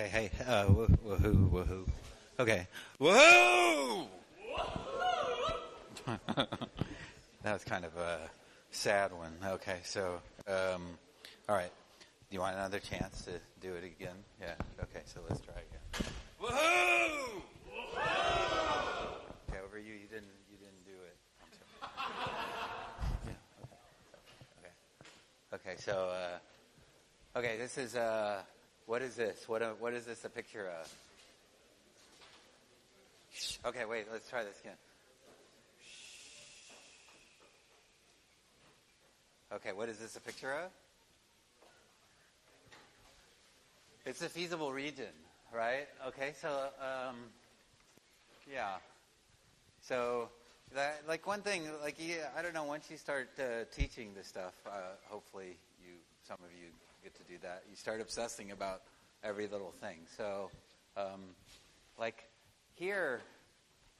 Okay, hey, woohoo, woohoo. Okay, woohoo! That was kind of a sad one. Okay, so, all right. Do you want another chance to do it again? Yeah. Okay, so let's try again. Woohoo! Woohoo! Okay, over you didn't do it. I'm sorry. Yeah. Okay. Okay. So, okay, this is what is this? What is this a picture of? Okay, wait. Let's try this again. Okay, what is this a picture of? It's a feasible region, right? Okay, so, yeah. So, that, like one thing, like, yeah, I don't know, once you start teaching this stuff, hopefully some of you get to do that. You start obsessing about every little thing. So, like here,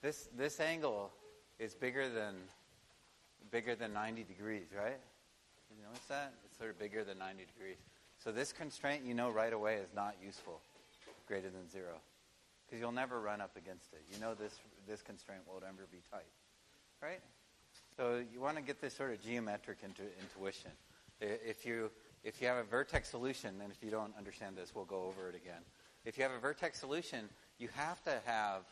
this angle is bigger than 90 degrees, right? You notice that? It's sort of bigger than 90 degrees. So this constraint, you know right away, is not useful, greater than 0. Because you'll never run up against it. You know this constraint won't ever be tight, right? So you want to get this sort of geometric intuition. If you have a vertex solution, and if you don't understand this, we'll go over it again. If you have a vertex solution, you have to have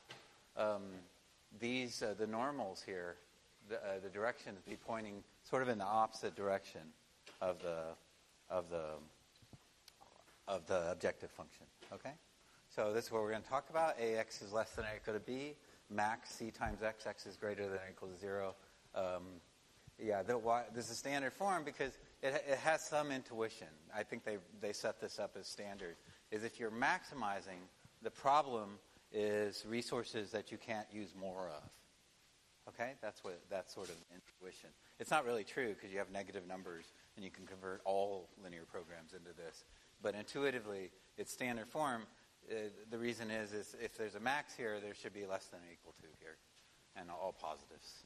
the normals here, the directions be pointing sort of in the opposite direction of the objective function. Okay? So this is what we're going to talk about. Ax is less than or equal to b. Max c times x is greater than or equal to 0. This is standard form because it has some intuition. I think they set this up as standard. Is if you're maximizing, the problem is resources that you can't use more of. Okay? That's sort of intuition. It's not really true because you have negative numbers and you can convert all linear programs into this. But intuitively, it's standard form. The reason is if there's a max here, there should be less than or equal to here. And all positives.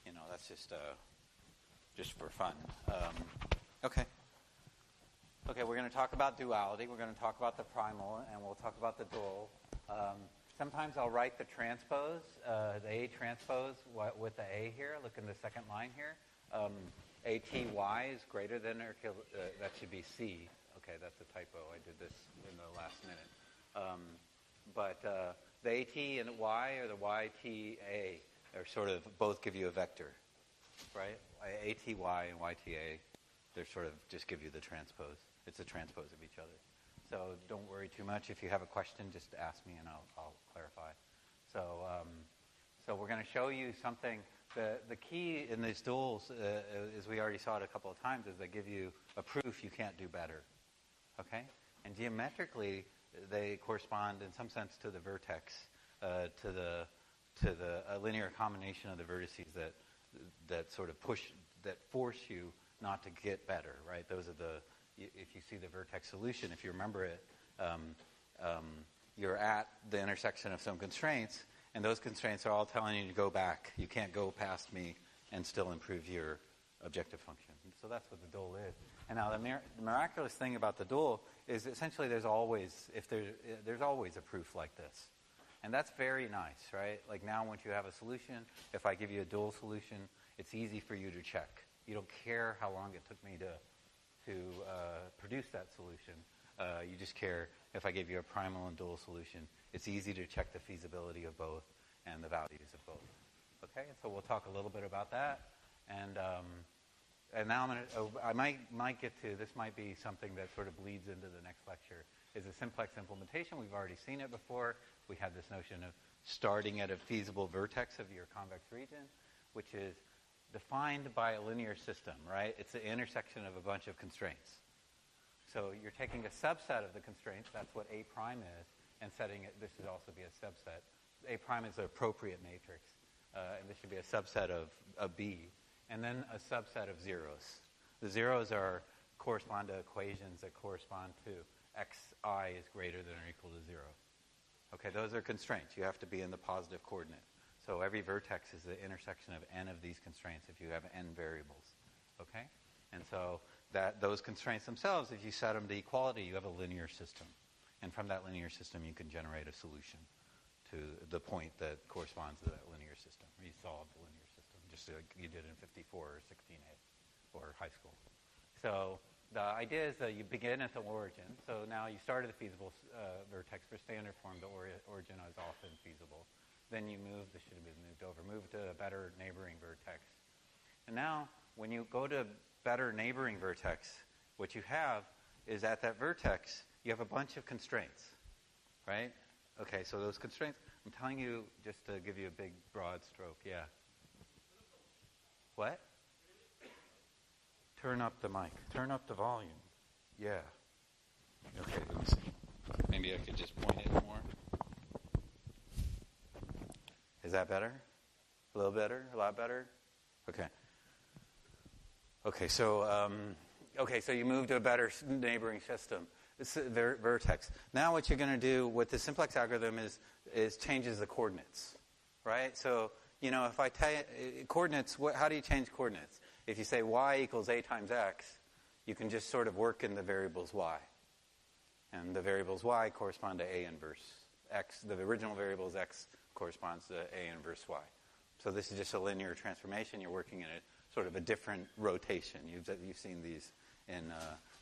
You know, that's just for fun. Okay. Okay, we're going to talk about duality. We're going to talk about the primal, and we'll talk about the dual. Sometimes I'll write the transpose, the A transpose with the A here. Look in the second line here. ATY is greater than or that should be C. Okay, that's a typo. I did this in the last minute. But the AT and Y or the YTA are sort of both give you a vector, right? ATY and YTA, they're sort of just give you the transpose. It's a transpose of each other. So don't worry too much. If you have a question, just ask me and I'll clarify. So we're going to show you something. The key in these duals, as we already saw it a couple of times, is they give you a proof you can't do better. Okay? And geometrically, they correspond in some sense to the vertex, to the linear combination of the vertices that sort of force you not to get better, right? Those are if you see the vertex solution, if you remember it, you're at the intersection of some constraints, and those constraints are all telling you to go back. You can't go past me and still improve your objective function. So that's what the dual is. And now the miraculous thing about the dual is essentially there's always a proof like this. And that's very nice, right? Like now once you have a solution, if I give you a dual solution, it's easy for you to check. You don't care how long it took me to produce that solution. You just care if I give you a primal and dual solution. It's easy to check the feasibility of both and the values of both. Okay, so we'll talk a little bit about that. And now I might get to, this might be something that sort of bleeds into the next lecture, is a simplex implementation. We've already seen it before. We had this notion of starting at a feasible vertex of your convex region, which is defined by a linear system, right? It's the intersection of a bunch of constraints. So you're taking a subset of the constraints, that's what A prime is, and setting it, this should also be a subset. A prime is the appropriate matrix, and this should be a subset of B, and then a subset of zeros. The zeros correspond to equations that correspond to xi is greater than or equal to 0. Okay, those are constraints. You have to be in the positive coordinate. So every vertex is the intersection of n of these constraints if you have n variables. Okay? And so those constraints themselves, if you set them to equality, you have a linear system. And from that linear system, you can generate a solution to the point that corresponds to that linear system. You solve the linear system, just like you did in 54 or 16A or high school. So the idea is that you begin at the origin. So now you start at the feasible vertex for standard form. The origin is often feasible. Then you move, this should have been moved over, move to a better neighboring vertex. And now when you go to better neighboring vertex, what you have is at that vertex, you have a bunch of constraints, right? Okay, so those constraints, I'm telling you just to give you a big, broad stroke. Yeah. What? Turn up the mic. Turn up the volume. Yeah. Okay, let me see. Maybe I could just point it more. Is that better? A little better? A lot better? Okay. Okay, so you move to a better neighboring system. It's a vertex. Now what you're going to do with the simplex algorithm is changes the coordinates, right? So, if I tell you coordinates, how do you change coordinates? If you say y equals a times x, you can just sort of work in the variables y. And the variables y correspond to a inverse x. The original variables x corresponds to a inverse y. So this is just a linear transformation. You're working in a sort of a different rotation. You've seen these in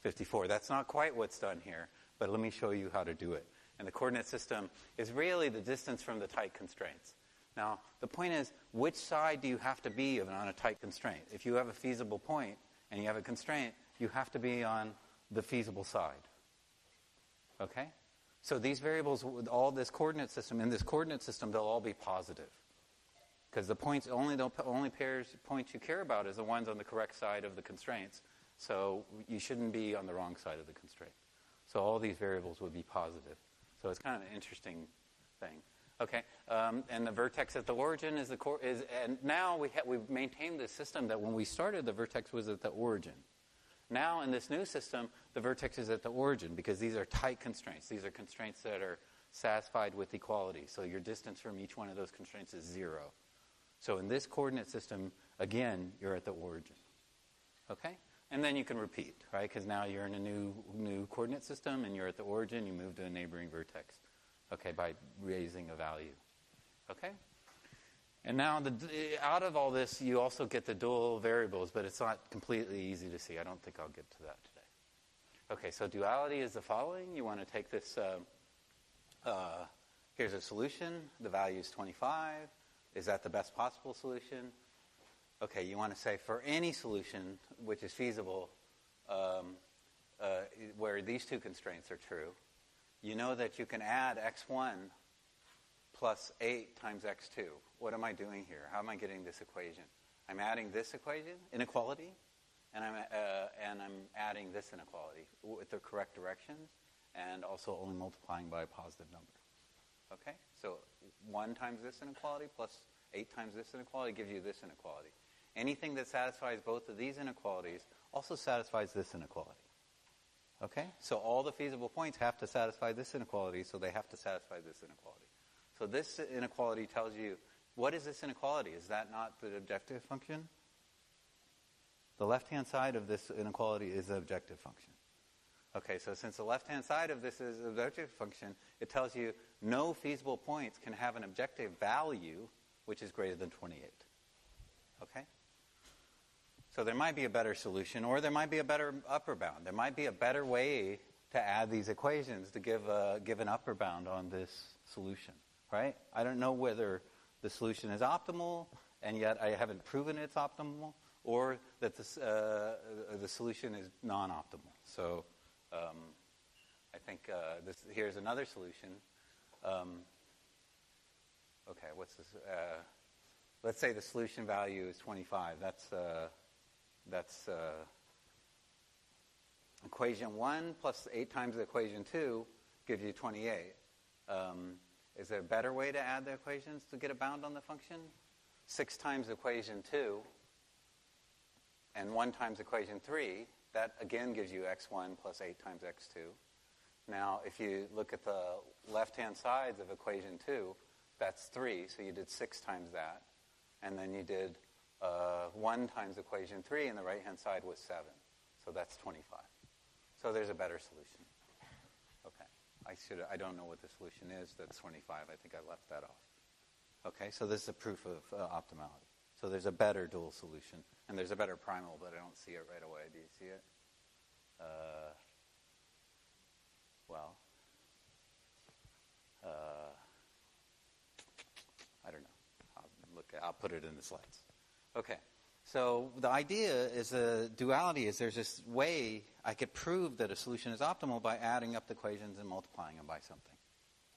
54. That's not quite what's done here, but let me show you how to do it. And the coordinate system is really the distance from the tight constraints. Now, the point is, which side do you have to be on a tight constraint? If you have a feasible point and you have a constraint, you have to be on the feasible side. Okay? So these variables, with all this coordinate system, in this coordinate system, they'll all be positive. Because the points, only points you care about is the ones on the correct side of the constraints. So you shouldn't be on the wrong side of the constraint. So all these variables would be positive. So it's kind of an interesting thing. Okay, and the vertex at the origin is and now we've maintained this system that when we started, the vertex was at the origin. Now in this new system, the vertex is at the origin because these are tight constraints. These are constraints that are satisfied with equality. So your distance from each one of those constraints is 0. So in this coordinate system, again, you're at the origin. Okay? And then you can repeat, right? Because now you're in a new coordinate system and you're at the origin, you move to a neighboring vertex. Okay, by raising a value. Okay? And now, out of all this, you also get the dual variables, but it's not completely easy to see. I don't think I'll get to that today. Okay, so duality is the following. You want to take this, here's a solution. The value is 25. Is that the best possible solution? Okay, you want to say for any solution which is feasible, where these two constraints are true, you know that you can add x1 plus 8 times x2. What am I doing here? How am I getting this equation? I'm adding this equation, inequality, and I'm adding this inequality with the correct directions, and also only multiplying by a positive number. Okay? So 1 times this inequality plus 8 times this inequality gives you this inequality. Anything that satisfies both of these inequalities also satisfies this inequality. Okay? So all the feasible points have to satisfy this inequality, so they have to satisfy this inequality. So this inequality tells you, what is this inequality? Is that not the objective function? The left-hand side of this inequality is the objective function. Okay, so since the left-hand side of this is the objective function, it tells you no feasible points can have an objective value which is greater than 28. Okay? So there might be a better solution, or there might be a better upper bound. There might be a better way to add these equations to give an upper bound on this solution, right? I don't know whether the solution is optimal, and yet I haven't proven it's optimal, or that the solution is non-optimal. So I think here's another solution. Okay, what's this? Let's say the solution value is 25. That's equation 1 plus 8 times equation 2 gives you 28. Is there a better way to add the equations to get a bound on the function? 6 times equation 2 and 1 times equation 3, that again gives you x1 plus 8 times x2. Now, if you look at the left-hand sides of equation 2, that's 3, so you did 6 times that. And then you did 1 times equation 3, and the right-hand side was 7. So that's 25. So there's a better solution. Okay. I don't know what the solution is. That's 25. I think I left that off. Okay, so this is a proof of optimality. So there's a better dual solution, and there's a better primal, but I don't see it right away. Do you see it? I don't know. I'll put it in the slides. Okay. So the idea is the duality is there's this way I could prove that a solution is optimal by adding up the equations and multiplying them by something.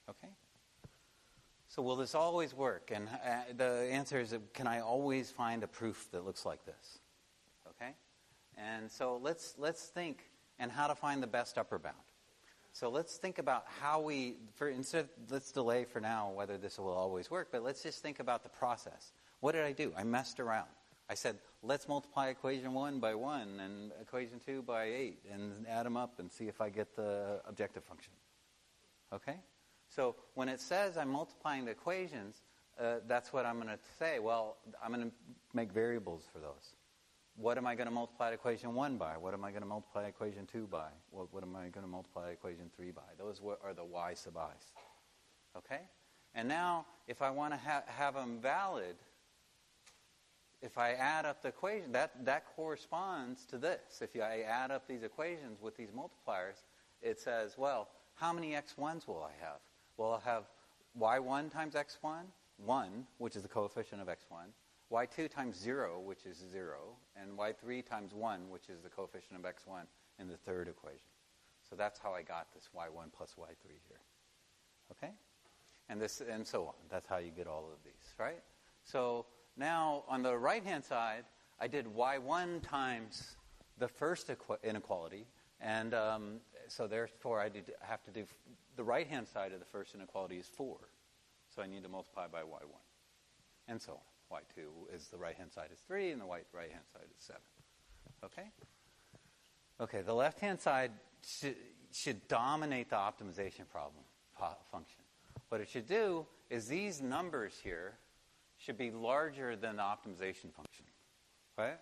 Okay? So will this always work? And the answer is, can I always find a proof that looks like this? Okay? And so let's think and how to find the best upper bound. So let's think about how let's delay for now whether this will always work, but let's just think about the process. What did I do? I messed around. I said, let's multiply equation 1 by 1 and equation 2 by 8 and add them up and see if I get the objective function. Okay? So when it says I'm multiplying the equations, that's what I'm going to say. Well, I'm going to make variables for those. What am I going to multiply equation 1 by? What am I going to multiply equation 2 by? What am I going to multiply equation 3 by? Those are the y sub i's. Okay? And now, if I want to have them valid, if I add up the equation, that corresponds to this. If I add up these equations with these multipliers, it says, well, how many x1s will I have? Well, I'll have y1 times x1, 1, which is the coefficient of x1, y2 times 0, which is 0, and y3 times 1, which is the coefficient of x1 in the third equation. So that's how I got this y1 plus y3 here. Okay? And so on. That's how you get all of these, right? So now on the right-hand side, I did y1 times the first inequality, and so therefore I have to do the right-hand side of the first inequality is 4. So I need to multiply by y1, and so on. Y2 is the right-hand side is 3, and the right-hand side is 7. Okay? Okay, the left-hand side should dominate the optimization function. What it should do is these numbers here should be larger than the optimization function, right?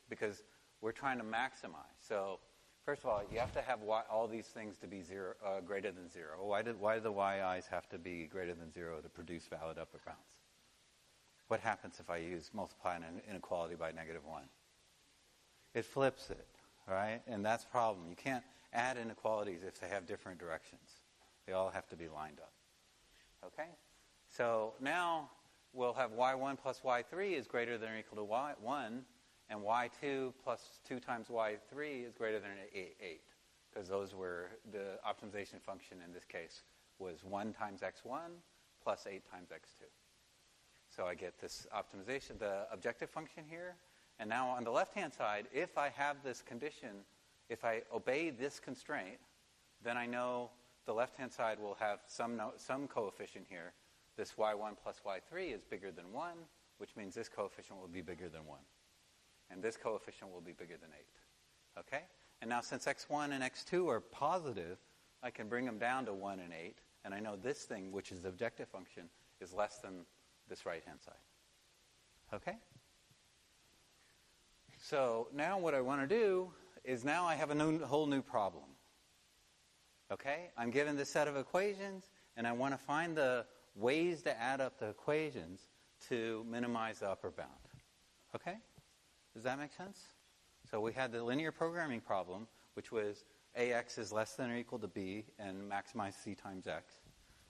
Because we're trying to maximize. So first of all, you have to have all these things to be greater than 0. Why do the yi's have to be greater than 0 to produce valid upper bounds? What happens if I multiply an inequality by -1? It flips it, right? And that's the problem. You can't add inequalities if they have different directions. They all have to be lined up. Okay? So now we'll have y1 plus y3 is greater than or equal to y1, and y2 plus 2 times y3 is greater than 8, because those were the optimization function in this case was 1 times x1 plus 8 times x2. So I get this optimization, the objective function here. And now on the left-hand side, if I have this condition, if I obey this constraint, then I know the left-hand side will have some coefficient here. This y1 plus y3 is bigger than 1, which means this coefficient will be bigger than 1. And this coefficient will be bigger than 8. Okay? And now since x1 and x2 are positive, I can bring them down to 1 and 8. And I know this thing, which is the objective function, is less than this right-hand side. Okay? So now what I want to do is now I have a whole new problem. Okay? I'm given this set of equations, and I want to find the ways to add up the equations to minimize the upper bound. Okay? Does that make sense? So we had the linear programming problem, which was ax is less than or equal to b and maximize c times x.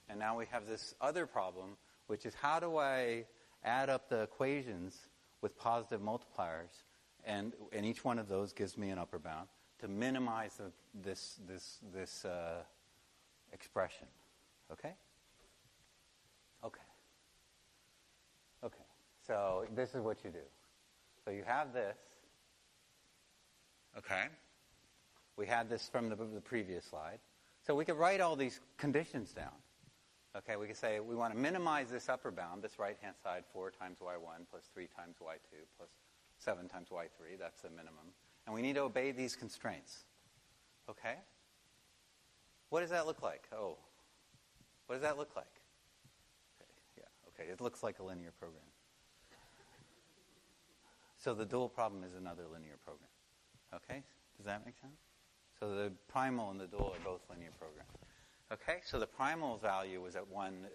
And now we have this other problem, which is how do I add up the equations with positive multipliers, and each one of those gives me an upper bound, to minimize this expression. Okay? Okay. Okay. So this is what you do. So you have this. Okay. We had this from the previous slide. So we could write all these conditions down. Okay, we could say we want to minimize this upper bound, this right-hand side, 4 times y1 plus 3 times y2 plus 7 times y3. That's the minimum. And we need to obey these constraints. Okay? What does that look like? Oh. What does that look like? Okay, yeah, okay. It looks like a linear program. So the dual problem is another linear program. Okay? Does that make sense? So the primal and the dual are both linear programs. Okay, so the primal value was at 1,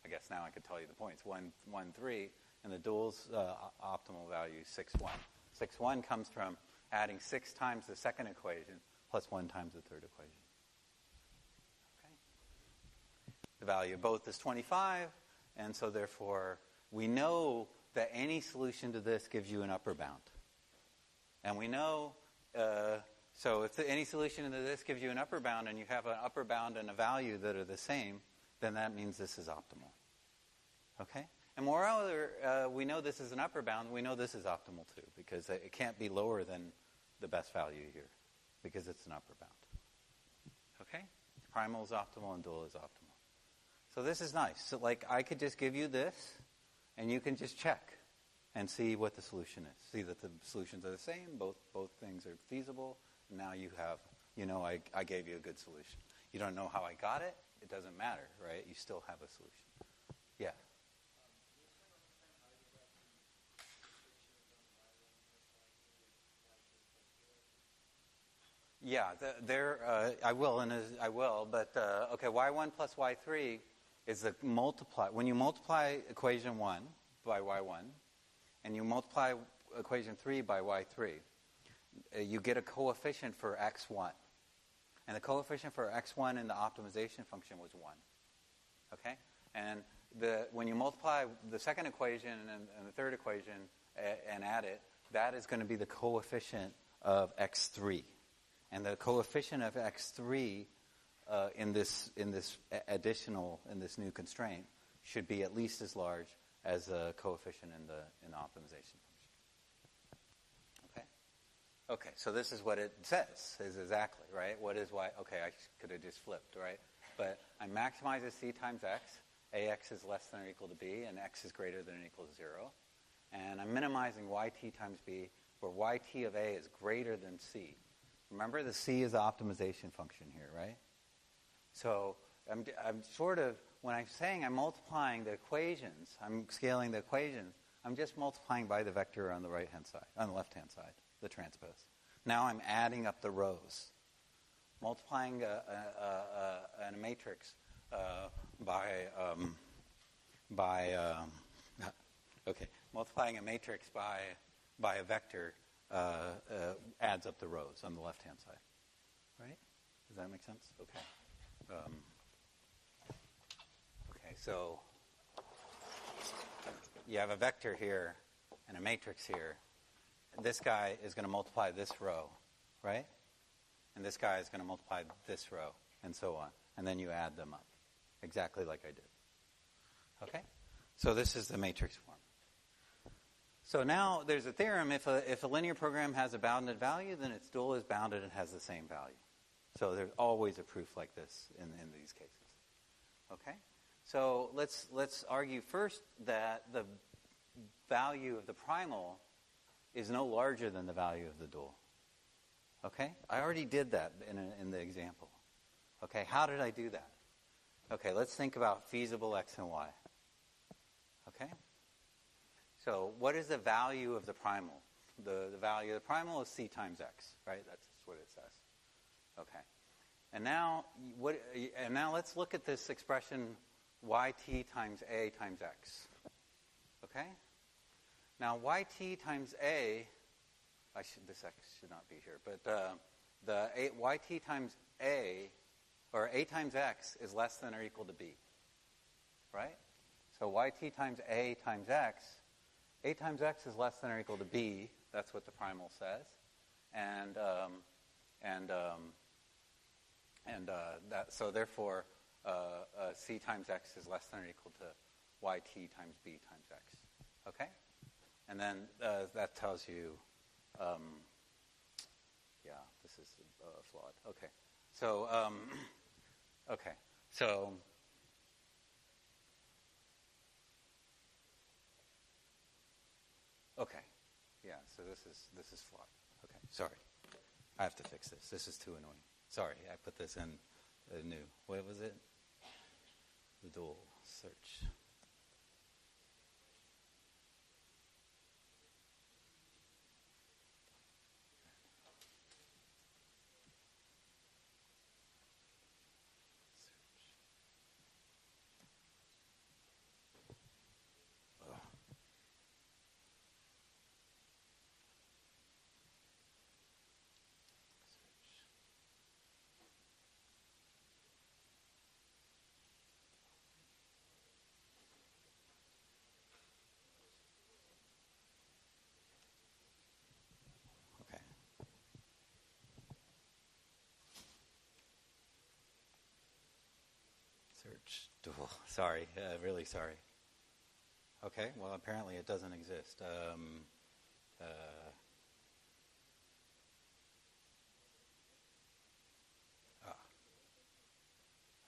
I guess now I could tell you the points, 1, 1, 3, and the dual's optimal value is 6, 1. 6, 1 comes from adding 6 times the second equation plus 1 times the third equation. Okay. The value of both is 25, and so therefore we know that any solution to this gives you an upper bound. And we know, so if any solution to this gives you an upper bound and you have an upper bound and a value that are the same, then that means this is optimal. Okay? And moreover, we know this is an upper bound. We know this is optimal too, because it can't be lower than the best value here, because it's an upper bound. Okay? Primal is optimal and dual is optimal. So this is nice. So like I could just give you this, and you can just check and see what the solution is. See that the solutions are the same. Both things are feasible. And now you have, I gave you a good solution. You don't know how I got it. It doesn't matter, right? You still have a solution. Yeah. Yeah, I will, but okay, y1 plus y3 is the multiply. When you multiply equation 1 by y1, and you multiply equation 3 by y3, you get a coefficient for x1. And the coefficient for x1 in the optimization function was 1. Okay? And when you multiply the second equation and the third equation and add it, that is going to be the coefficient of x3. And the coefficient of x3 in this new constraint should be at least as large as the coefficient in the optimization function. Okay? Okay, so this is what it says, is exactly, right? What is y? Okay, I could have just flipped, right? But I maximize as c times x. Ax is less than or equal to b, and x is greater than or equal to 0. And I'm minimizing yt times b, where yt of a is greater than c. Remember, the c is the optimization function here, right? So I'm sort of, when I'm saying I'm multiplying the equations, I'm scaling the equations, I'm just multiplying by the vector on the right-hand side, on the left-hand side, the transpose. Now I'm adding up the rows. Multiplying a matrix multiplying a matrix by a vector adds up the rows on the left-hand side. Right? Does that make sense? Okay. So you have a vector here and a matrix here. This guy is going to multiply this row, right? And this guy is going to multiply this row, and so on. And then you add them up, exactly like I did. Okay? So this is the matrix form. So now there's a theorem. If a linear program has a bounded value, then its dual is bounded and has the same value. So there's always a proof like this in these cases. Okay? So let's argue first that the value of the primal is no larger than the value of the dual. Okay? I already did that in the example. Okay, how did I do that? Okay, let's think about feasible x and y. Okay? So what is the value of the primal? The value of the primal is c times x, right? That's what it says. Okay. And now let's look at this expression yt times a times x. Okay? Now yt times a, this x should not be here, but yt times a, or a times x, is less than or equal to b. Right? So yt times a times x, a times x is less than or equal to b. That's what the primal says. So therefore, c times x is less than or equal to yt times b times x. Okay? And then that tells you, this is flawed. Okay. So, so this is flawed. Okay, sorry. I have to fix this. This is too annoying. Sorry, I put this in new. What was it? The dual search. Search dual. Sorry, really sorry. Okay, well, apparently it doesn't exist.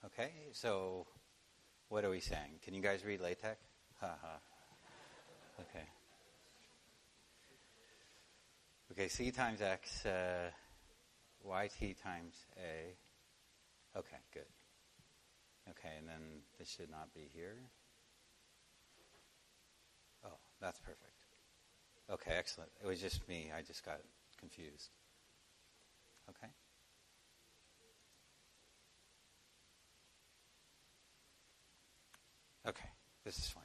Okay, so what are we saying? Can you guys read LaTeX? Okay. Okay, C times X, YT times A. Okay, good. Okay, and then this should not be here. Oh, that's perfect. Okay, excellent. It was just me. I just got confused. Okay. Okay, this is fine.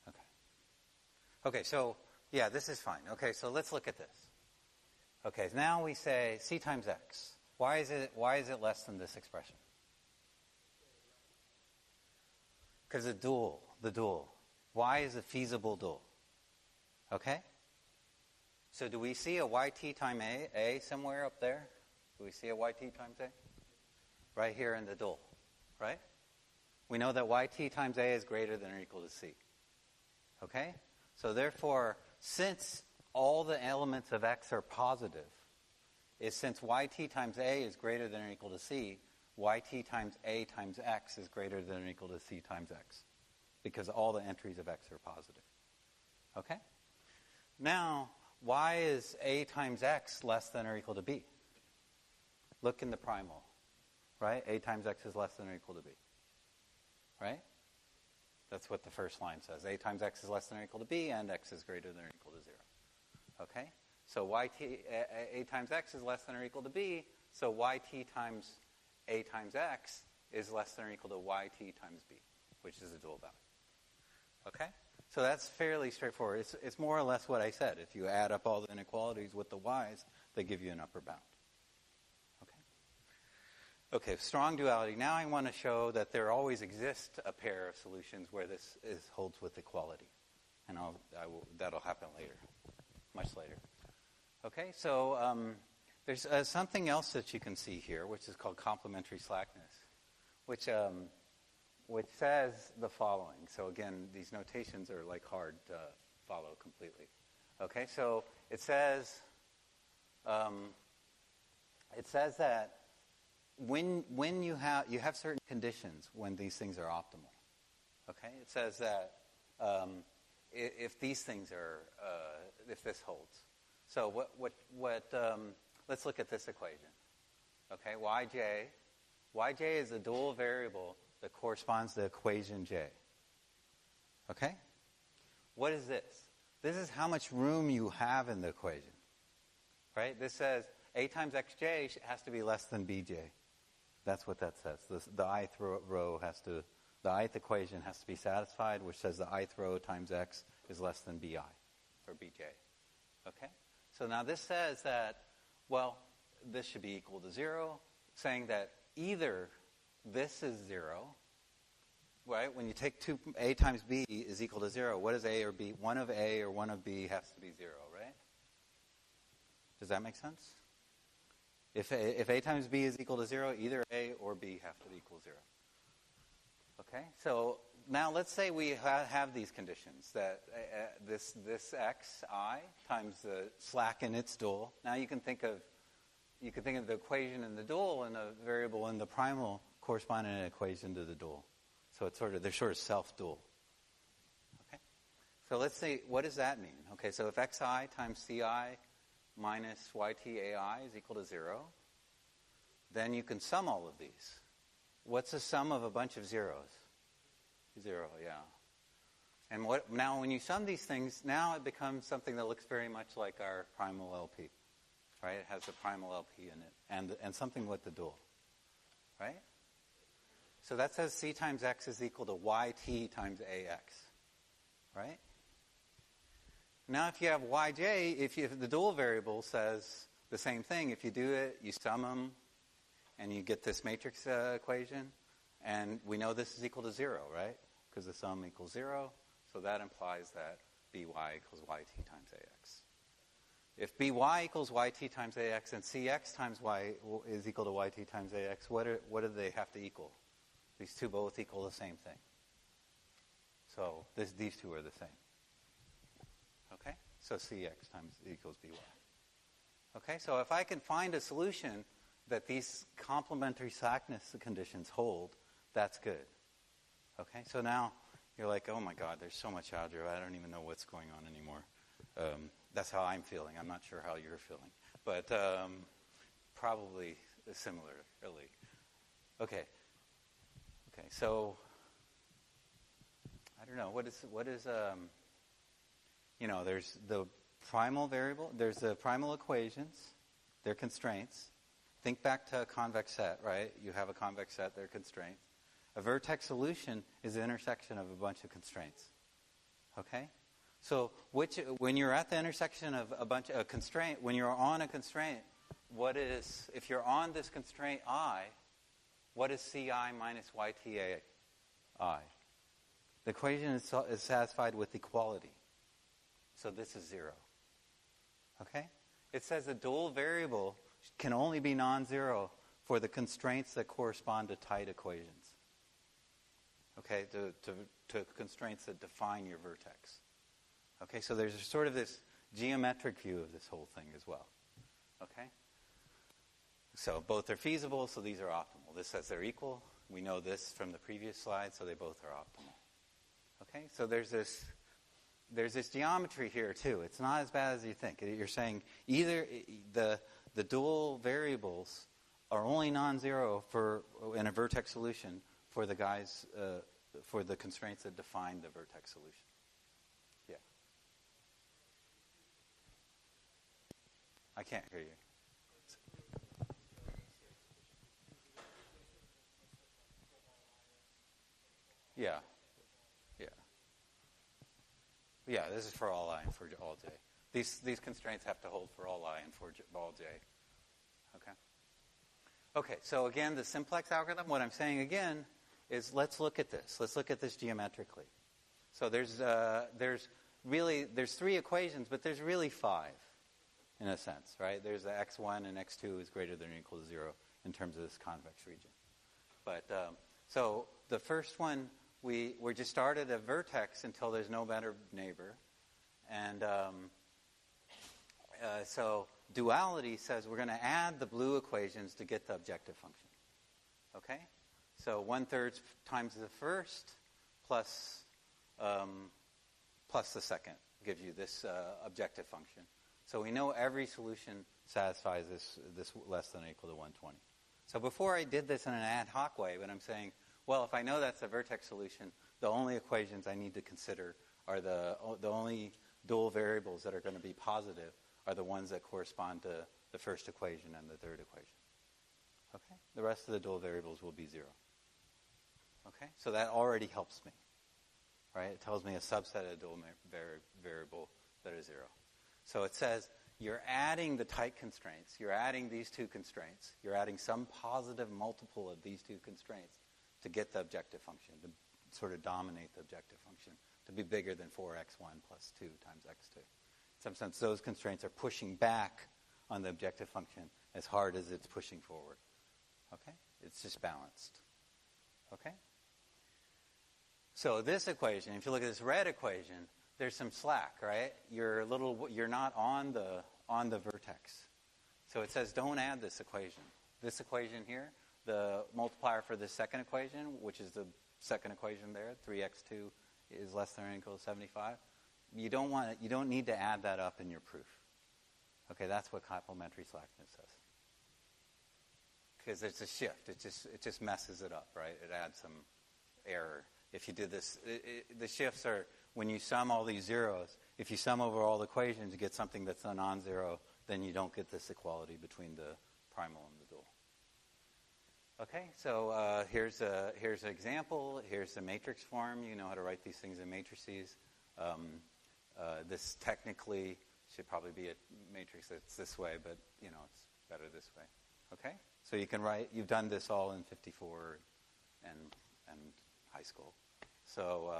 Okay. Okay, so, yeah, this is fine. Okay, so let's look at this. Okay, now we say C times X. Why is it less than this expression? Because the dual. Y is a feasible dual. Okay? So do we see a YT times A somewhere up there? Do we see a YT times A? Right here in the dual, right? We know that YT times A is greater than or equal to C. Okay? So therefore, since all the elements of X are positive, since YT times A is greater than or equal to C, YT times A times X is greater than or equal to C times X. Because all the entries of X are positive. Okay? Now, why is A times X less than or equal to B? Look in the primal. Right? A times X is less than or equal to B. Right? That's what the first line says. A times X is less than or equal to B, and X is greater than or equal to 0. Okay? So A times X is less than or equal to B, so YT times A times X is less than or equal to YT times B, which is a dual value. Okay? So that's fairly straightforward. It's more or less what I said. If you add up all the inequalities with the Y's, they give you an upper bound. Okay, strong duality. Now I want to show that there always exists a pair of solutions where this holds with equality. And that'll happen later, much later. Okay, so there's something else that you can see here, which is called complementary slackness, which says the following. So again, these notations are like hard to follow completely. Okay, so it says that when you have certain conditions when these things are optimal. Okay, it says that if these things are if this holds. So let's look at this equation. Okay, yj is a dual variable that corresponds to equation j. Okay, what is this? This is how much room you have in the equation. Right? This says a times xj has to be less than bj. That's what that says. The ith row the ith equation has to be satisfied, which says the ith row times x is less than bi, or bj. Okay? So now this says that, well, this should be equal to 0, saying that either this is 0, right? When you take a times b is equal to 0, what is a or b? One of a or one of b has to be 0, right? Does that make sense? If a times b is equal to 0, either a or b have to equal 0. Okay? So now let's say we have these conditions, that this xi times the slack in its dual. Now you can think of the equation in the dual and a variable in the primal corresponding an equation to the dual. So they're sort of self-dual. Okay? So let's see, what does that mean? Okay, so if xi times ci minus ytai is equal to 0, then you can sum all of these. What's the sum of a bunch of zeros? 0, yeah. And now when you sum these things, now it becomes something that looks very much like our primal LP. Right? It has the primal LP in it, and something with the dual. Right? So that says C times X is equal to YT times AX. Right? Now if you have YJ, if the dual variable says the same thing, if you do it, you sum them, and you get this matrix equation, and we know this is equal to 0, right? Because the sum equals 0, so that implies that BY equals YT times AX. if by equals yt times ax and cx times y is equal to yt times ax, what do they have to equal? These two both equal the same thing. So these two are the same. Okay? So cx times equals by. Okay? So if I can find a solution that these complementary slackness conditions hold, that's good. Okay? So now you're like, oh my God, there's so much algebra, I don't even know what's going on anymore. That's how I'm feeling. I'm not sure how you're feeling. But probably similarly. Okay. Okay, so I don't know. What is there's the primal variable, there's the primal equations, they're constraints. Think back to a convex set, right? You have a convex set, they're constraints. A vertex solution is the intersection of a bunch of constraints. Okay? So when you're at the intersection of a bunch of constraint, when you're on a constraint, if you're on this constraint I, what is Ci minus YTA I? The equation is satisfied with equality. So this is 0. Okay? It says a dual variable can only be non-zero for the constraints that correspond to tight equations. Okay? To constraints that define your vertex. Okay? So there's sort of this geometric view of this whole thing as well. Okay? So both are feasible, so these are optimal. This says they're equal. We know this from the previous slide, so they both are optimal. Okay? So there's this geometry here, too. It's not as bad as you think. You're saying either the dual variables are only non-zero in a vertex solution for the guys, for the constraints that define the vertex solution. Yeah. I can't hear you. Yeah. Yeah. Yeah, this is for all I and for all j. These constraints have to hold for all I and for all j. Okay? Okay, so again, the simplex algorithm, what I'm saying again is let's look at this. Let's look at this geometrically. So there's 3 equations, but there's really 5 in a sense, right? There's the x1 and x2 is greater than or equal to 0 in terms of this convex region. But so the first one, we're just started at a vertex until there's no better neighbor. And so duality says we're going to add the blue equations to get the objective function. Okay? So 1/3 times the first plus the second gives you this objective function. So we know every solution satisfies this less than or equal to 120. So before I did this in an ad hoc way, but I'm saying, well, if I know that's a vertex solution, the only equations I need to consider are the only dual variables that are going to be positive are the ones that correspond to the first equation and the third equation. Okay? The rest of the dual variables will be 0. Okay? So that already helps me. Right? It tells me a subset of dual variable that is 0. So it says you're adding the tight constraints. You're adding these 2 constraints. You're adding some positive multiple of these 2 constraints to get the objective function, to sort of dominate the objective function, to be bigger than 4x1 plus 2 times x2. In some sense, those constraints are pushing back on the objective function as hard as it's pushing forward. Okay? It's just balanced. Okay? So this equation, if you look at this red equation, there's some slack, right? You're not on the vertex. So it says don't add this equation. This equation here, the multiplier for the second equation, which is the second equation there, 3x2 is less than or equal to 75. You don't need to add that up in your proof. Okay, that's what complementary slackness says. Because it's a shift. It just messes it up, right? It adds some error. If you did this, the shifts are when you sum all these zeros. If you sum over all the equations, you get something that's a non-zero. Then you don't get this equality between the primal and the dual. Okay, so here's an example. Here's the matrix form. You know how to write these things in matrices. This technically should probably be a matrix that's this way, but it's better this way. Okay, so you can write. You've done this all in 54 and high school. So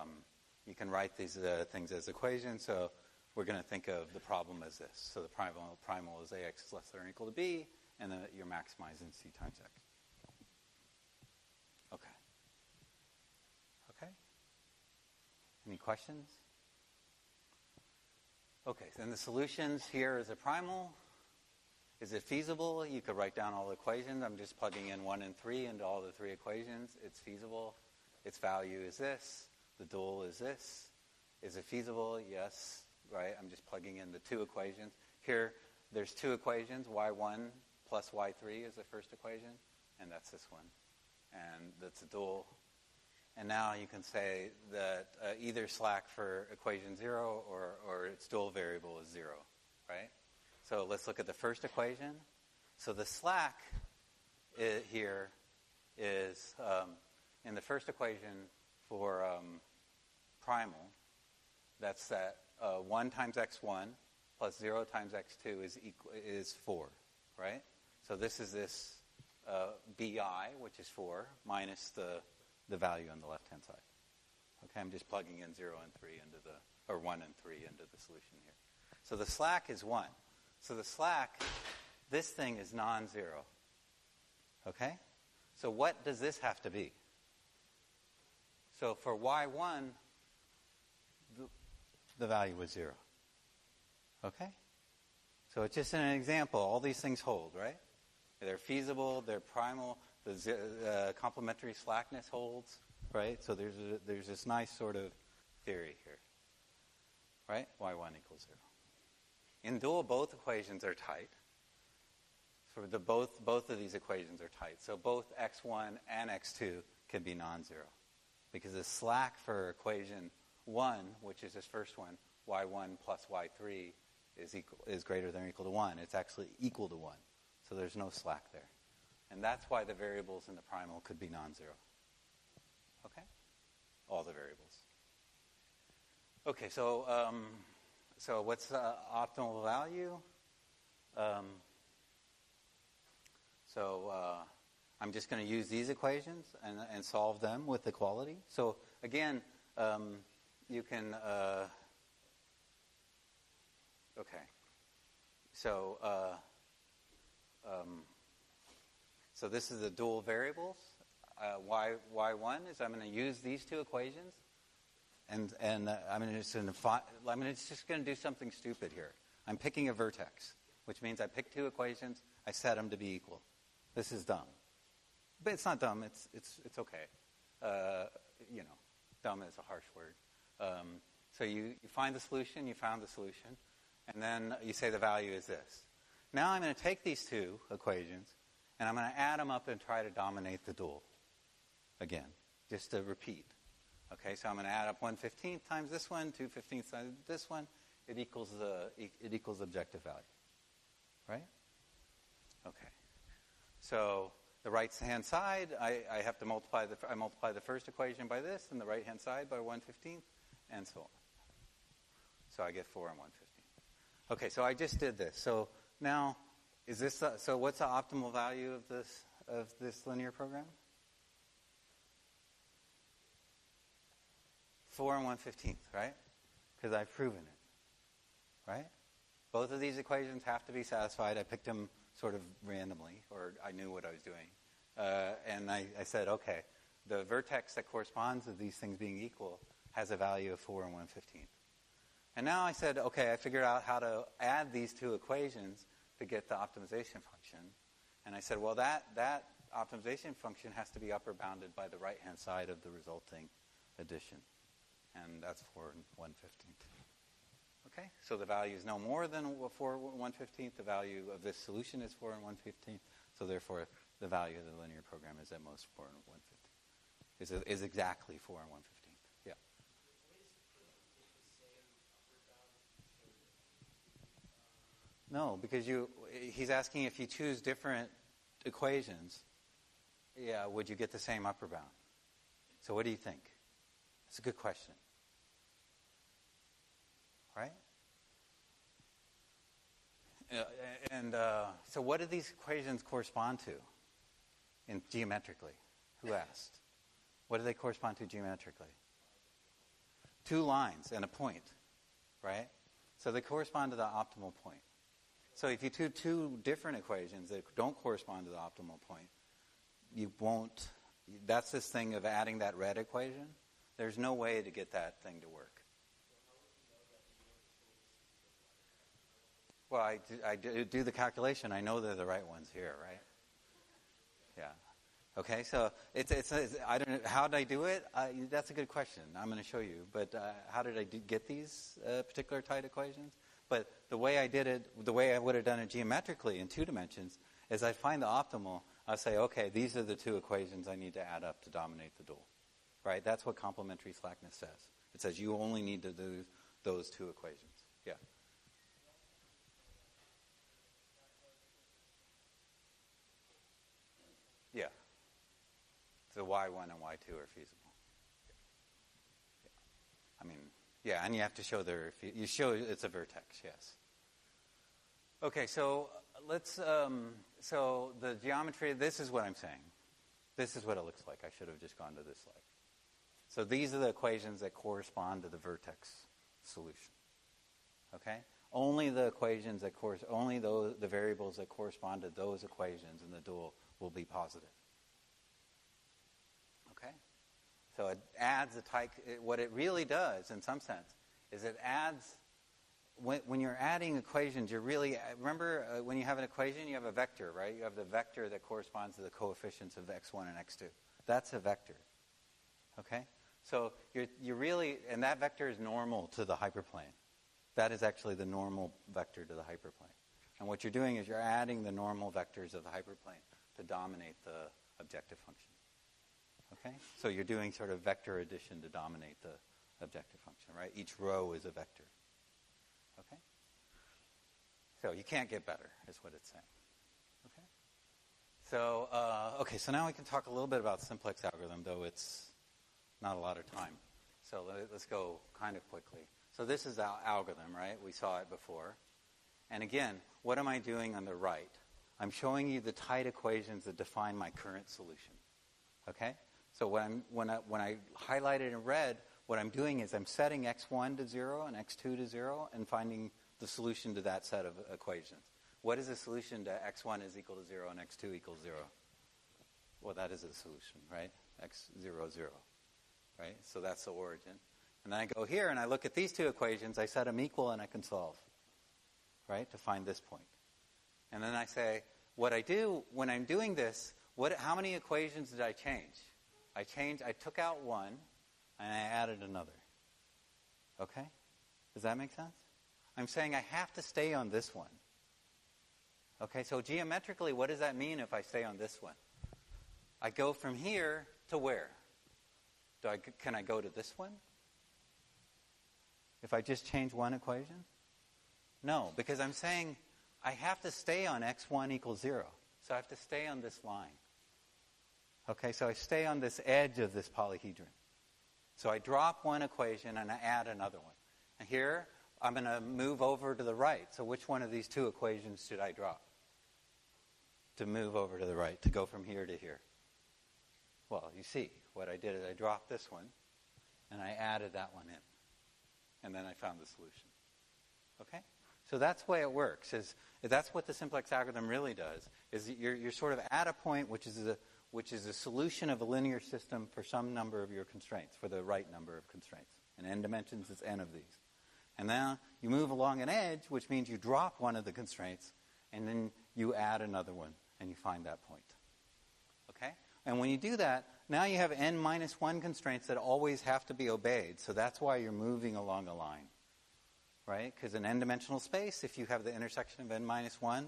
you can write these things as equations. So we're going to think of the problem as this. So the primal is ax is less than or equal to b, and then you're maximizing c times x. Okay. Okay? Any questions? Okay, so then the solutions here is a primal. Is it feasible? You could write down all the equations. I'm just plugging in 1 and 3 into all the 3 equations. It's feasible. Its value is this. The dual is this. Is it feasible? Yes. Right? I'm just plugging in the 2 equations. Here, there's 2 equations. y1 plus y3 is the first equation, and that's this one. And that's a dual. And now you can say that either slack for equation 0 or its dual variable is 0, right? So let's look at the first equation. So the slack here is, in the first equation for primal, that's that 1 times x1 plus 0 times x2 is 4, right? So this is this bi, which is 4, minus the value on the left-hand side. Okay, I'm just plugging in 0 and 3 or 1 and 3 into the solution here. So the slack is 1. So the slack, this thing is non-zero. Okay? So what does this have to be? So for y1, the value was 0. Okay? So it's just an example. All these things hold, right? They're feasible, they're primal, the complementary slackness holds, right? So there's this nice sort of theory here, right? y1 equals 0. In dual, both equations are tight. So both of these equations are tight. So both x1 and x2 can be non-zero. Because the slack for equation 1, which is this first one, y1 plus y3 is greater than or equal to 1. It's actually equal to 1. So there's no slack there. And that's why the variables in the primal could be non-zero. Okay? All the variables. Okay, so what's the optimal value? I'm just going to use these equations and solve them with equality. So again, you can... okay. So this is the dual variables. Y1 is I'm going to use these 2 equations, and I'm just going to do something stupid here. I'm picking a vertex, which means I pick 2 equations. I set them to be equal. This is dumb, but it's not dumb. It's okay. Dumb is a harsh word. So you find the solution. You found the solution, and then you say the value is this. Now I'm going to take these 2 equations, and I'm going to add them up and try to dominate the dual. Again, just to repeat. Okay, so I'm going to add up 1/15 times this one, 2/15 times this one. It equals the objective value. Right? Okay. So the right-hand side, I have to multiply the first equation by this, and the right-hand side by 1/15, and so on. So I get 4 and 1/15. Okay, so I just did this. So now, so what's the optimal value of this linear program? 4 and 1/15, right? Because I've proven it, right? Both of these equations have to be satisfied. I picked them sort of randomly, or I knew what I was doing. And I said, okay, the vertex that corresponds to these things being equal has a value of 4 and 1/15. And now I said, okay, I figured out how to add these 2 equations to get the optimization function. And I said, well, that optimization function has to be upper bounded by the right-hand side of the resulting addition. And that's 4 and 1/15. Okay, so the value is no more than 4 and 1/15. The value of this solution is 4 and 1/15. So therefore, the value of the linear program is at most 4 and 1/15. Is exactly 4 and 1/15. Yeah. No, because he's asking if you choose different equations, would you get the same upper bound? So what do you think? It's a good question. Right? So what do these equations correspond to geometrically? Who asked? What do they correspond to geometrically? 2 lines and a point, right? So they correspond to the optimal point. So if you do two different equations that don't correspond to the optimal point, you won't, that's this thing of adding that red equation. There's no way to get that thing to work. Well, I do the calculation. I know they're the right ones here, right? Yeah. Okay, so it's I don't know, how did I do it? That's a good question. I'm going to show you. But how did I get these particular tight equations? But the way I did it, the way I would have done it geometrically in 2 dimensions, is I'd find the optimal. I'll say, okay, these are the 2 equations I need to add up to dominate the dual. Right? That's what complementary slackness says. It says you only need to do those 2 equations. Yeah. Yeah. So Y1 and Y2 are feasible. Yeah. I mean, yeah, and you have to show you show it's a vertex, yes. Okay, so let's, so the geometry, this is what I'm saying. This is what it looks like. I should have just gone to this slide. So these are the equations that correspond to the vertex solution. Okay? Only the equations that only the variables that correspond to those equations in the dual will be positive. Okay? So it adds what it really does, in some sense, is it adds, when you're adding equations, you're really, remember when you have an equation, you have a vector, right? You have the vector that corresponds to the coefficients of x1 and x2. That's a vector. Okay? So you're really, and that vector is normal to the hyperplane. That is actually the normal vector to the hyperplane. And what you're doing is you're adding the normal vectors of the hyperplane to dominate the objective function. Okay? So you're doing sort of vector addition to dominate the objective function, right? Each row is a vector. Okay? So you can't get better, is what it's saying. Okay? So, so now we can talk a little bit about simplex algorithm, though it's not a lot of time. So let's go kind of quickly. So this is our algorithm, right? We saw it before. And again, what am I doing on the right? I'm showing you the tight equations that define my current solution. Okay? So when I highlight it in red, what I'm doing is I'm setting x1 to 0 and x2 to 0 and finding the solution to that set of equations. What is the solution to x1 is equal to 0 and x2 equals 0? Well, that is a solution, right? x0, 0. Right? So that's the origin. And then I go here and I look at these 2 equations, I set them equal and I can solve, right, to find this point. And then I say, what I do when I'm doing this, how many equations did I change? I took out one and I added another. Okay? Does that make sense? I'm saying I have to stay on this one. Okay, so geometrically, what does that mean if I stay on this one? I go from here to where? Can I go to this one? If I just change one equation? No, because I'm saying I have to stay on x1 equals 0. So I have to stay on this line. Okay, so I stay on this edge of this polyhedron. So I drop one equation and I add another one. And here, I'm going to move over to the right. So which one of these 2 equations should I drop to move over to the right, to go from here to here? Well, you see, what I did is I dropped this one and I added that one in. And then I found the solution. Okay? So that's the way it works. That's what the simplex algorithm really does. Is you're sort of at a point which is a solution of a linear system for some number of your constraints, for the right number of constraints. In n dimensions, it's n of these. And now you move along an edge, which means you drop one of the constraints, and then you add another one, and you find that point. Okay? And when you do that, now you have n minus 1 constraints that always have to be obeyed. So that's why you're moving along a line. Right? Because in n-dimensional space, if you have the intersection of n minus 1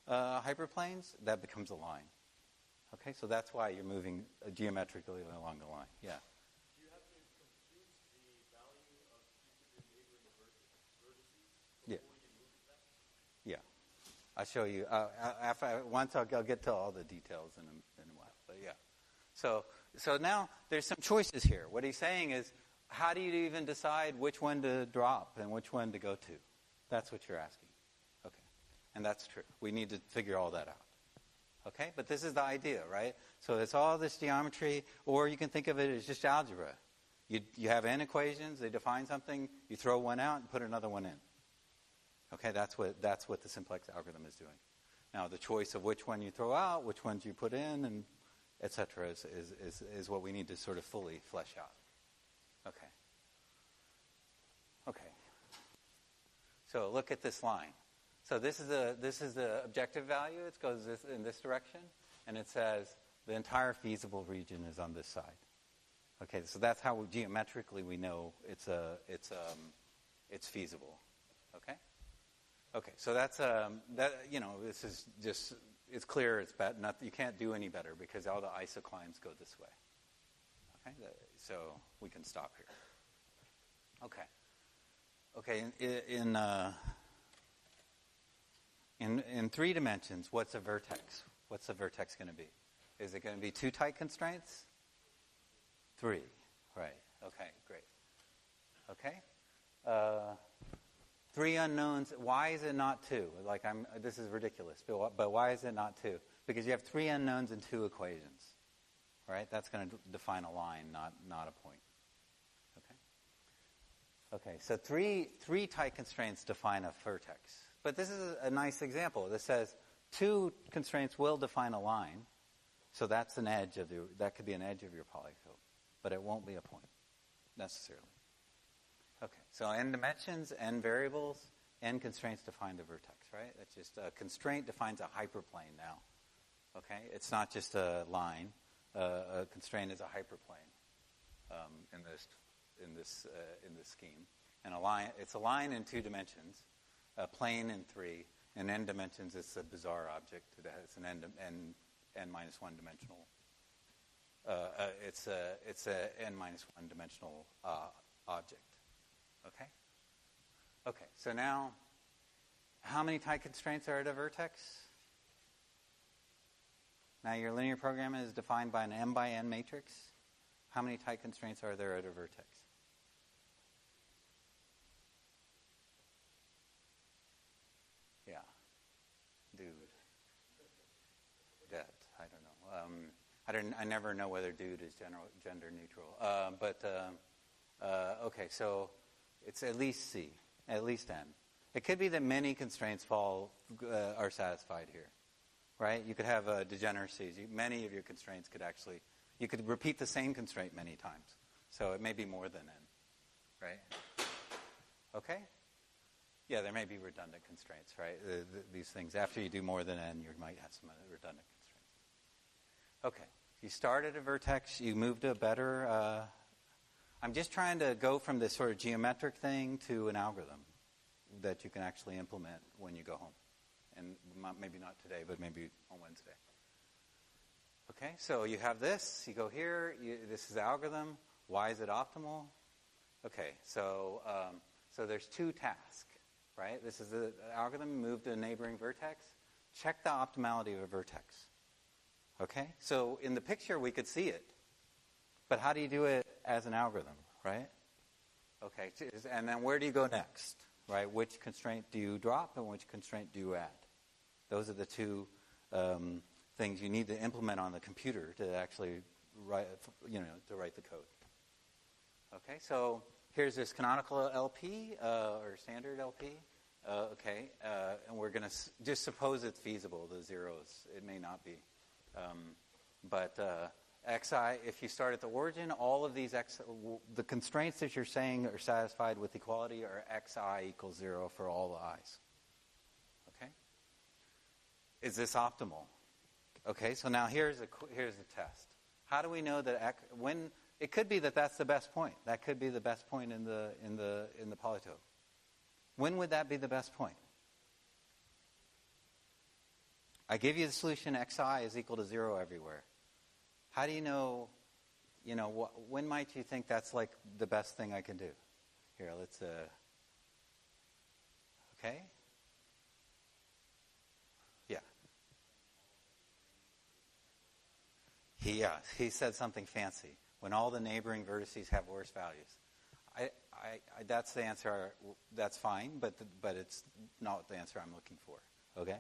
hyperplanes, that becomes a line. Okay? So that's why you're moving geometrically along the line. Yeah? Do you have to compute the value of each of your neighboring vertices before you move to that? Yeah. I'll show you. Once I'll get to all the details in a while. But yeah. So now there's some choices here. What he's saying is, how do you even decide which one to drop and which one to go to? That's what you're asking. Okay. And that's true. We need to figure all that out. Okay? But this is the idea, right? So it's all this geometry, or you can think of it as just algebra. You have n equations, they define something, you throw one out and put another one in. Okay, that's what the simplex algorithm is doing. Now, the choice of which one you throw out, which ones you put in, and et cetera, is what we need to sort of fully flesh out. Okay. Okay. So look at this line. So this is the objective value. It goes in this direction, and it says the entire feasible region is on this side. Okay, so that's how geometrically we know it's feasible. Okay. Okay, so that's this is just, it's clear it's bad. You can't do any better because all the isoclimes go this way. Okay, so we can stop here. Okay. Okay, in 3 dimensions, what's a vertex? What's the vertex going to be? Is it going to be 2 tight constraints? 3, right. Okay, great. Okay. 3 unknowns. Why is it not 2? This is ridiculous, but why is it not 2? Because you have 3 unknowns and 2 equations, right? That's going to define a line, not a point. Okay. Okay. So 3 tight constraints define a vertex, but this is a nice example. This says 2 constraints will define a line, so that's an edge that could be an edge of your polytope, but it won't be a point necessarily. Okay, so n dimensions, n variables, n constraints define the vertex, right? That's just a constraint defines a hyperplane now. Okay, it's not just a line. A constraint is a hyperplane in this scheme, and it's a line in 2 dimensions, a plane in 3, in n dimensions. It's a bizarre object that has an n minus 1 dimensional. It's a n minus 1 dimensional object. Okay? Okay, so now, how many tight constraints are at a vertex? Now your linear program is defined by an m by n matrix. How many tight constraints are there at a vertex? Yeah. Dude. Dead. I don't know. I never know whether dude is gender neutral. Okay, so it's at least C, at least n. It could be that many constraints are satisfied here, right? You could have degeneracies. Many of your constraints you could repeat the same constraint many times. So it may be more than n, right? Okay? Yeah, there may be redundant constraints, right? These things, after you do more than n, you might have some redundant constraints. Okay, you start at a vertex, you move to a better... I'm just trying to go from this sort of geometric thing to an algorithm that you can actually implement when you go home. And maybe not today, but maybe on Wednesday. Okay, so you have this. You go here. This is the algorithm. Why is it optimal? Okay, so there's 2 tasks, right? This is the algorithm. Move to a neighboring vertex. Check the optimality of a vertex. Okay, so in the picture we could see it. But how do you do it as an algorithm, right? Okay, and then where do you go next, right? Which constraint do you drop and which constraint do you add? Those are the 2 things you need to implement on the computer to actually write the code. Okay, so here's this canonical LP or standard LP. And we're going to just suppose it's feasible, the zeros. It may not be. Xi, if you start at the origin, all of these the constraints that you're saying are satisfied with equality are Xi equals 0 for all the i's. Okay? Is this optimal? Okay, so now here's a test. How do we know that when it could be that that's the best point? That could be the best point in the polytope. When would that be the best point? I give you the solution Xi is equal to 0 everywhere. How do you know, when might you think that's like the best thing I can do? Here, let's, okay? Yeah. He said something fancy. When all the neighboring vertices have worse values. That's the answer. That's fine, but it's not the answer I'm looking for. Okay?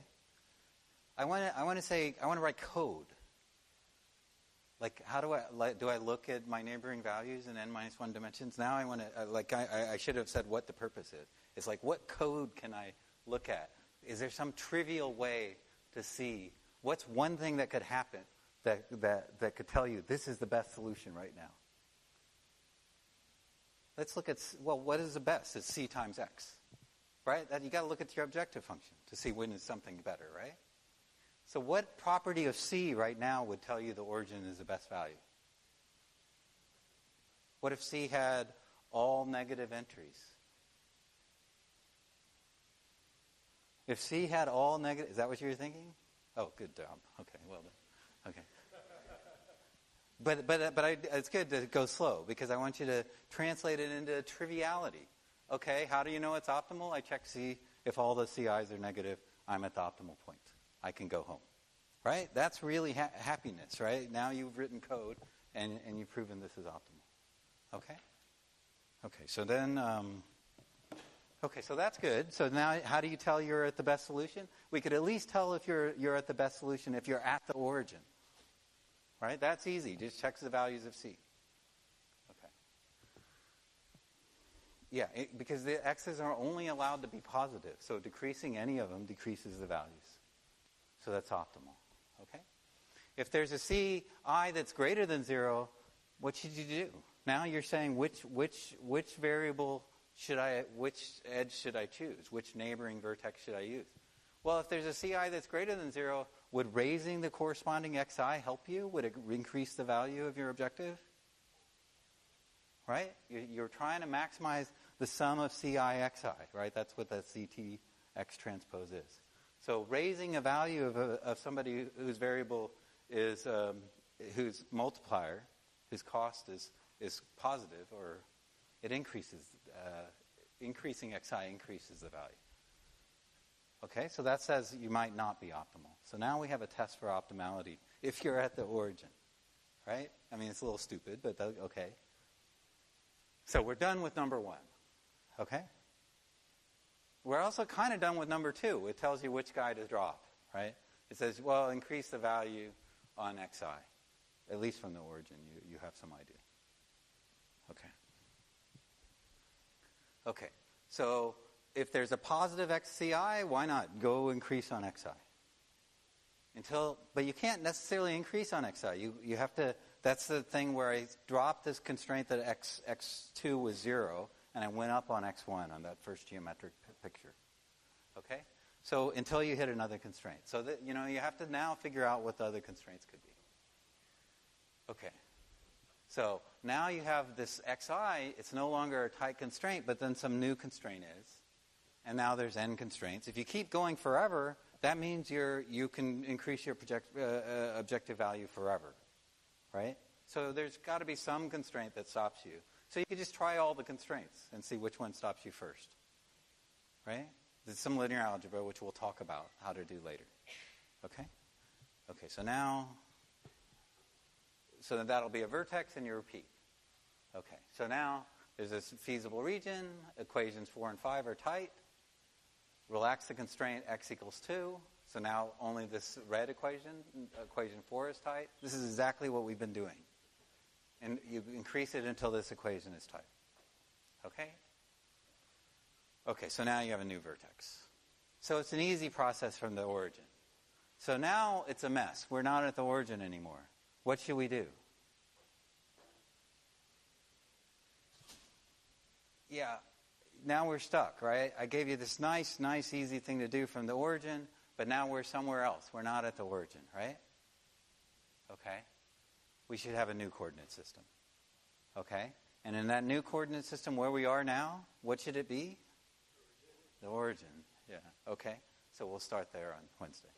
I want to write code. Like, how do I look at my neighboring values in n-1 dimensions? Now I want to, I should have said what the purpose is. It's like, what code can I look at? Is there some trivial way to see what's one thing that could happen that could tell you this is the best solution right now? Let's look at, well, what is the best? It's c times x, right? You got to look at your objective function to see when is something better, right? So what property of c right now would tell you the origin is the best value? What if c had all negative entries? If c had all negative, is that what you were thinking? Oh, good job. Okay, well done. Okay. But it's good to go slow because I want you to translate it into triviality. Okay, how do you know it's optimal? I check C. If all the CIs are negative, I'm at the optimal point. I can go home. Right? That's really happiness, right? Now you've written code and you've proven this is optimal. Okay? Okay, so then, okay, so that's good. So now how do you tell you're at the best solution? We could at least tell if you're at the best solution if you're at the origin. Right? That's easy. Just check the values of C. Okay. Yeah, because the x's are only allowed to be positive. So decreasing any of them decreases the values. So that's optimal. Okay? If there's a CI that's greater than 0, what should you do? Now you're saying which variable which edge should I choose? Which neighboring vertex should I use? Well, if there's a CI that's greater than 0, would raising the corresponding xi help you? Would it increase the value of your objective? Right? You're trying to maximize the sum of ci xi, right? That's what the CT x transpose is. So raising a value of somebody whose variable is, whose multiplier, whose cost is positive, or it increases, increasing xi increases the value. Okay, so that says you might not be optimal. So now we have a test for optimality if you're at the origin, right? I mean, it's a little stupid, but okay. So we're done with number 1, okay? We're also kind of done with number 2. It tells you which guy to drop, right? It says, well, increase the value on xi. At least from the origin, you have some idea. Okay. Okay, so if there's a positive xci, why not go increase on xi? But you can't necessarily increase on xi. You have to. That's the thing where I dropped this constraint that x2 was 0, and I went up on x1 on that first geometric picture. Okay, so until you hit another constraint, so that you have to now figure out what the other constraints could be. Okay, so now you have this xi. It's no longer a tight constraint, but then some new constraint is. And now there's n constraints. If you keep going forever, that means you can increase your objective value forever, right? So there's got to be some constraint that stops you. So you could just try all the constraints and see which one stops you first, right? There's some linear algebra, which we'll talk about how to do later. Okay? Okay, so now, so that'll be a vertex and you repeat. Okay, so now there's this feasible region. Equations 4 and 5 are tight. Relax the constraint, x equals 2. So now only this red equation 4 is tight. This is exactly what we've been doing. And you increase it until this equation is tight. Okay? Okay, so now you have a new vertex. So it's an easy process from the origin. So now it's a mess. We're not at the origin anymore. What should we do? Yeah. Now we're stuck, right? I gave you this nice, easy thing to do from the origin, but now we're somewhere else. We're not at the origin, right? Okay? We should have a new coordinate system. Okay? And in that new coordinate system where we are now, what should it be? The origin. Yeah. Okay? So we'll start there on Wednesday.